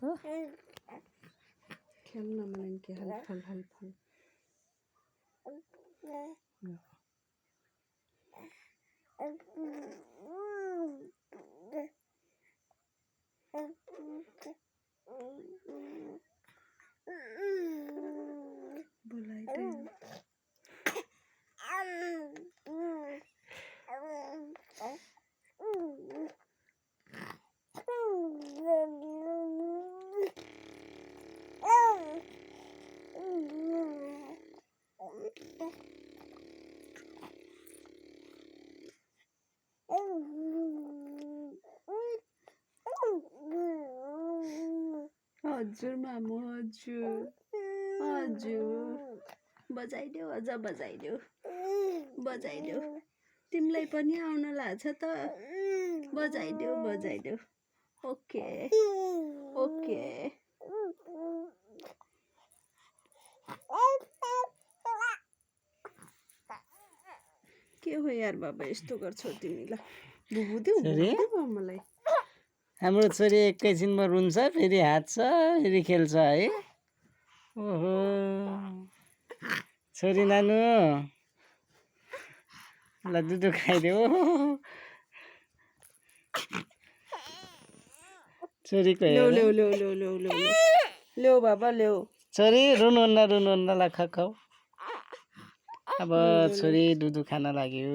हो खेल्न मन के हलफल हलफल बोलाइदे हजुर मामु हजुर हजुर बजाइदेऊ अझ बजाइदेऊ बजाइदेऊ तिमीलाई पनि आउन लाग्छ त बजाइदेऊ बजाइदेऊ ओके ओके के हो यार बाबा यस्तो गर्छौ तिमीलाई बुबुदेऊ मलाई हाम्रो छोरी एकैछिनमा रुन्छ फेरि हाँस्छ फेरि खेल्छ है ओहो छोरी नानु ल दुधु खाइदेऊ छोरीको ल्याउ ल्याउ ल्याउ ल्याउ ल्याउ ल्याउ ल्याउ बाबा ल्याउ छोरी रुनुहुन्न ल खाऊ अब छोरी दुधु खान लाग्यो